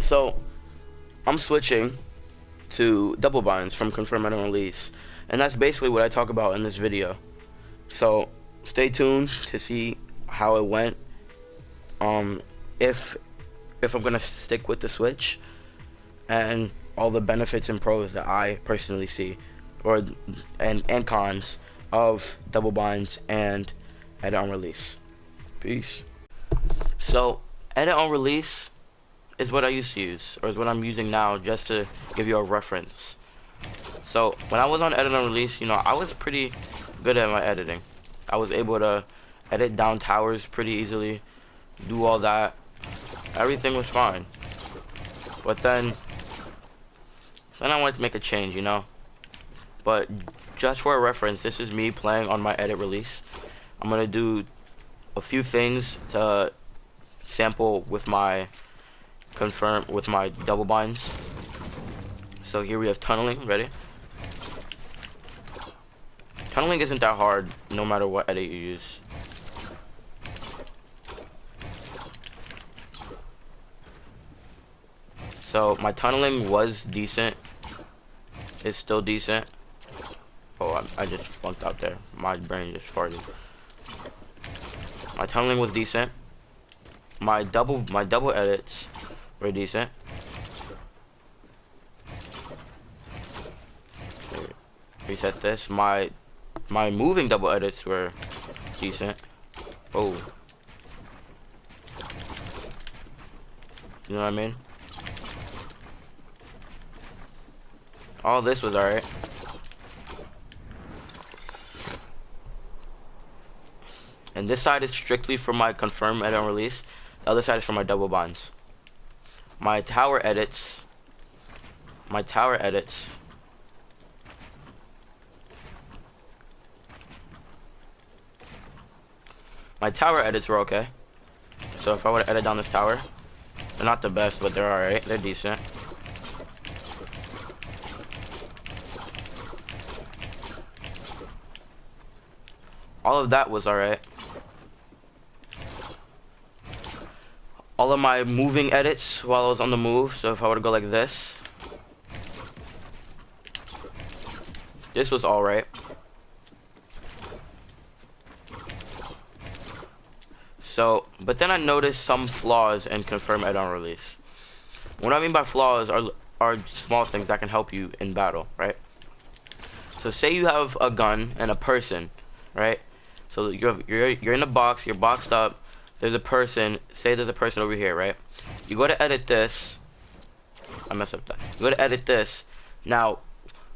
So I'm switching to double binds from confirm and release, and that's basically what I talk about in this video. So stay tuned to see how it went. Um, if I'm gonna stick with the switch and all the benefits and pros that I personally see, or and cons of double binds and edit on release. Peace. So edit on release is what I used to use, or is what I'm using now, just to give you a reference. So when I was on edit on release, I was pretty good at my editing. I was able to edit down towers pretty easily, do all that. Everything was fine. But then I wanted to make a change, But just for a reference, this is me playing on my edit release. I'm gonna do a few things to sample with my double binds. So here we have tunneling. Ready? Tunneling isn't that hard, no matter what edit you use. So my tunneling was decent. It's still decent. Oh, I just flunked out there. My brain just farted. My tunneling was decent. My double edits were decent. Reset this. My moving double edits were decent. Oh. You know what I mean? All this was alright. And this side is strictly for my confirm edit and release. The other side is for my double binds. My tower edits were okay. So if I were to edit down this tower, they're not the best, but they're alright. They're decent. All of that was alright. All of my moving edits while I was on the move, so if I were to go like this was alright. So, but then I noticed some flaws in confirm edit on release. What I mean by flaws are small things that can help you in battle, right? So say you have a gun and a person, right? So you're in a box, you're boxed up. There's a person. Say there's a person over here, right? You go to edit this. I messed up that. You go to edit this. Now,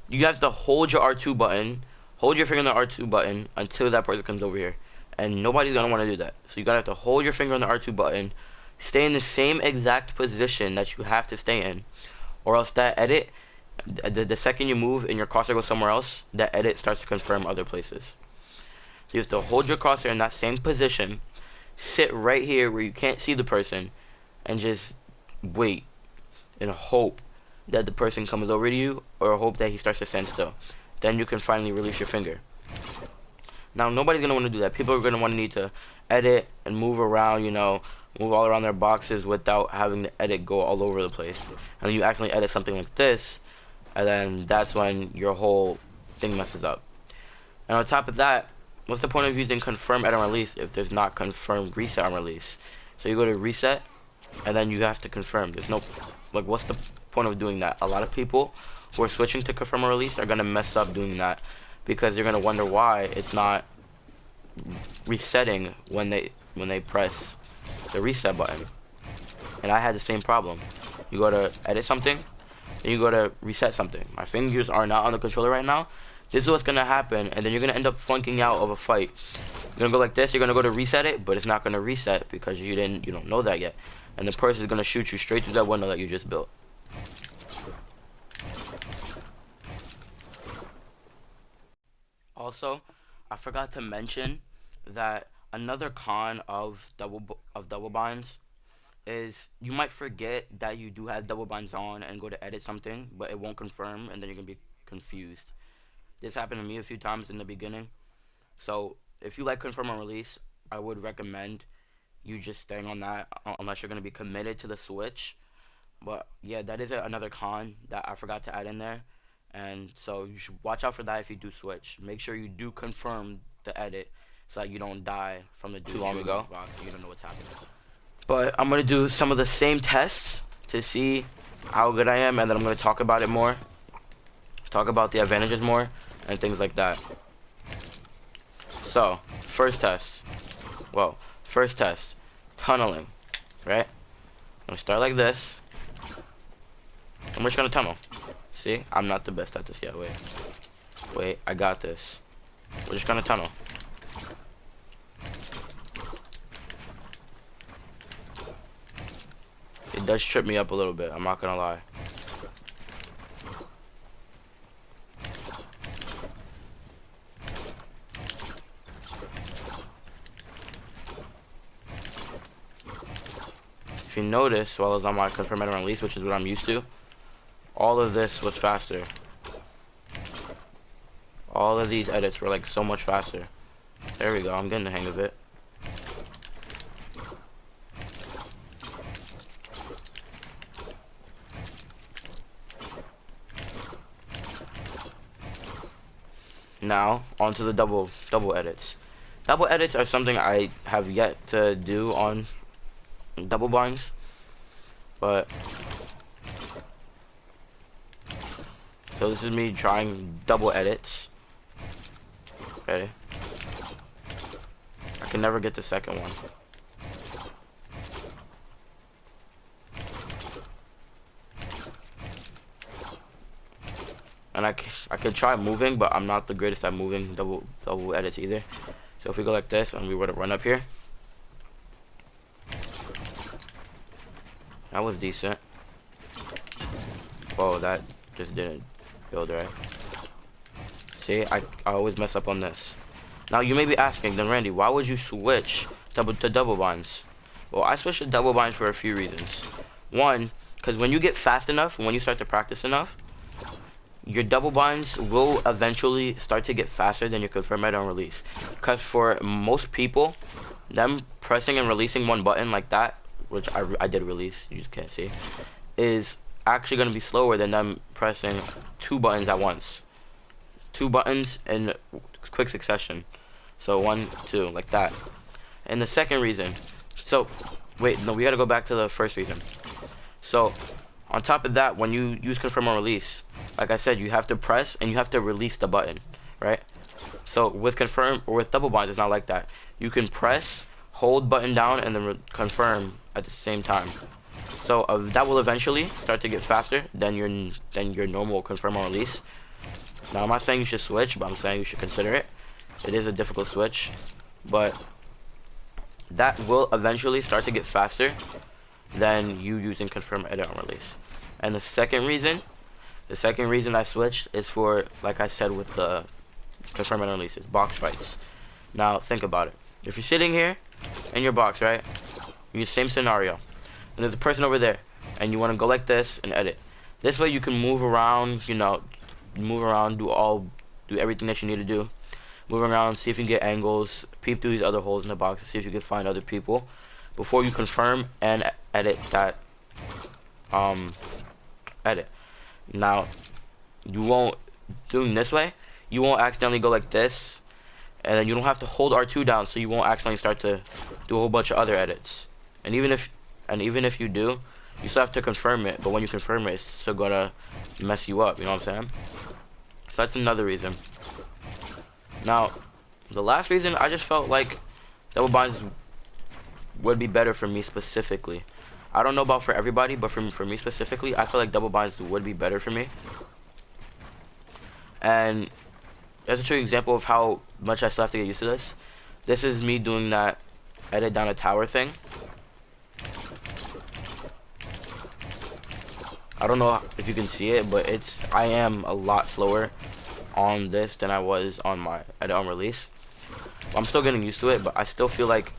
you have to hold your R2 button. Hold your finger on the R2 button until that person comes over here. And nobody's gonna want to do that. So you're gonna have to hold your finger on the R2 button. Stay in the same exact position that you have to stay in, or else that edit, the second you move and your cursor goes somewhere else, that edit starts to confirm other places. So you have to hold your cursor in that same position, sit right here where you can't see the person, and just wait and hope that the person comes over to you, or hope that he starts to stand still. Then you can finally release your finger. Now nobody's gonna want to do that. People are gonna want to need to edit and move around, move all around their boxes without having the edit go all over the place. And you accidentally edit something like this, and then that's when your whole thing messes up. And on top of that, what's the point of using confirm edit on release if there's not confirm reset on release? So you go to reset, and then you have to confirm. There's no, what's the point of doing that? A lot of people who are switching to confirm or release are gonna mess up doing that, because they're gonna wonder why it's not resetting when they press the reset button. And I had the same problem. You go to edit something, and you go to reset something. My fingers are not on the controller right now. This is what's gonna happen, and then you're gonna end up flunking out of a fight. You're gonna go like this. You're gonna go to reset it, but it's not gonna reset because you don't know that yet, and the person is gonna shoot you straight through that window that you just built. Also, I forgot to mention that another con of double binds is you might forget that you do have double binds on and go to edit something, but it won't confirm, and then you're gonna be confused. This happened to me a few times in the beginning. So if you like confirm and release, I would recommend you just staying on that unless you're going to be committed to the switch. But yeah, that is another con that I forgot to add in there. And so you should watch out for that if you do switch. Make sure you do confirm the edit so that you don't die from the too long ago box and you don't know what's happening. But I'm gonna do some of the same tests to see how good I am, and then I'm gonna talk about it more. Talk about the advantages more and things like that. So, first test. Well, first test. Tunneling. Right? I'm gonna start like this. I'm just gonna tunnel. See? I'm not the best at this yet. Wait, I got this. We're just gonna tunnel. It does trip me up a little bit, I'm not gonna lie. If you notice, while I was on my confirm edit release, which is what I'm used to, all of this was faster. All of these edits were like so much faster. There we go, I'm getting the hang of it. Now, onto the double edits. Double edits are something I have yet to do on double blinds, but so this is me trying double edits. Ready? I can never get the second one. And I could try moving, but I'm not the greatest at moving double edits either. So if we go like this and we were to run up here, that was decent. Whoa, that just didn't build right. See, I always mess up on this. Now you may be asking, then Randy, why would you switch to double binds? Well, I switched to double binds for a few reasons. One, because when you get fast enough, when you start to practice enough, your double binds will eventually start to get faster than your confirm edit on release. Because for most people, them pressing and releasing one button like that, which I did release, you just can't see, is actually going to be slower than them pressing two buttons at once. Two buttons in quick succession. So 1, 2, like that. And the second reason, so wait, no, we got to go back to the first reason. So on top of that, when you use confirm on release, like I said, you have to press and you have to release the button, right? So with confirm or with double binds, it's not like that. You can press, hold button down, and then confirm at the same time. So that will eventually start to get faster than your normal confirm on release. Now I'm not saying you should switch, but I'm saying you should consider it. It is a difficult switch, but that will eventually start to get faster than you using confirm edit on release. And the second reason I switched is for, like I said with the confirm edit on release, is box fights. Now think about it. If you're sitting here in your box, right? You use same scenario, and there's a person over there, and you want to go like this and edit. This way you can move around, you know, do everything that you need to do. Move around, see if you can get angles, peep through these other holes in the box, see if you can find other people before you confirm and edit that edit. Now, doing this way, you won't accidentally go like this, and then you don't have to hold R2 down, so you won't accidentally start to do a whole bunch of other edits. And even if you do, you still have to confirm it, but when you confirm it, it's still gonna mess you up, you know what I'm saying? So that's another reason. Now, the last reason, I just felt like double binds would be better for me specifically. I don't know about for everybody, but for me specifically, I feel like double binds would be better for me. And as a true example of how much I still have to get used to this, this is me doing that edit down a tower thing. I don't know if you can see it, but I am a lot slower on this than I was on my edit on release. I'm still getting used to it, but I still feel like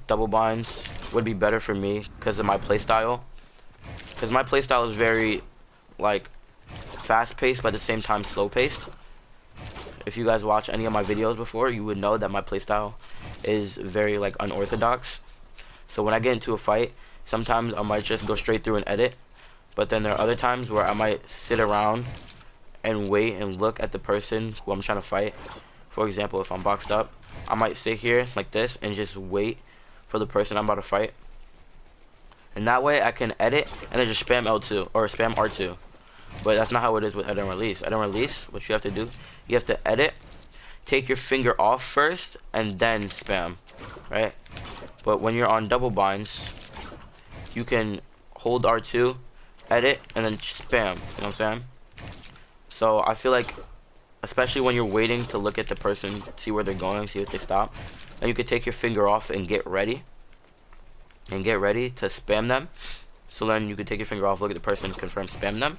double binds would be better for me because of my playstyle. Because my playstyle is very like fast-paced, but at the same time slow-paced. If you guys watch any of my videos before, you would know that my playstyle is very like unorthodox. So when I get into a fight, Sometimes I might just go straight through and edit, but then there are other times where I might sit around and wait and look at the person who I'm trying to fight. For example, if I'm boxed up, I might sit here like this and just wait for the person I'm about to fight. And that way I can edit and then just spam L2 or spam R2. But that's not how it is with edit and release. Edit and release, what you have to do, you have to edit, take your finger off first, and then spam, right? But when you're on double binds, you can hold R2, edit, and then spam, you know what I'm saying? So I feel like, especially when you're waiting to look at the person, see where they're going, see if they stop, and you can take your finger off and get ready to spam them. So then you can take your finger off, look at the person, confirm, spam them.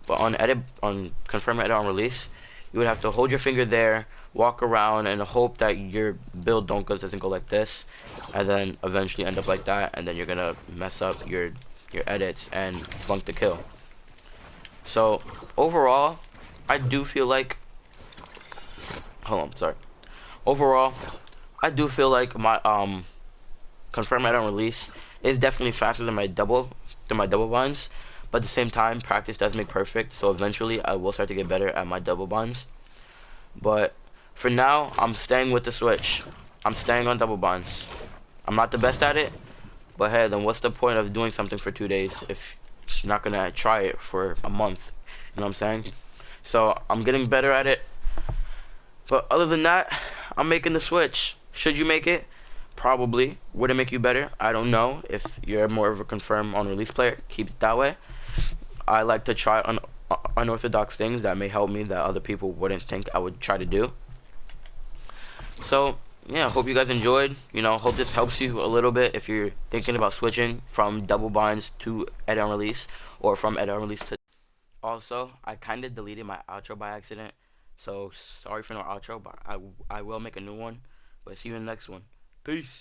But on edit, on confirm, edit, on release, you would have to hold your finger there, walk around, and hope that your build doesn't go like this, and then eventually end up like that, and then you're gonna mess up your edits and flunk the kill. So overall, I do feel like, overall, I do feel like my confirm, edit, on release is definitely faster than my double binds. But at the same time, practice does make perfect, so eventually I will start to get better at my double binds. But for now, I'm staying with the switch. I'm staying on double binds. I'm not the best at it, but hey, then what's the point of doing something for 2 days if you're not gonna try it for a month? You know what I'm saying? So I'm getting better at it. But other than that, I'm making the switch. Should you make it? Probably. Would it make you better? I don't know. If you're more of a confirm on release player, keep it that way. I like to try unorthodox things that may help me that other people wouldn't think I would try to do. So yeah, hope you guys enjoyed. You know, hope this helps you a little bit if you're thinking about switching from double binds to edit and release, or from edit and release to. Also, I kind of deleted my outro by accident, so sorry for no outro, but I will make a new one. But see you in the next one. Peace.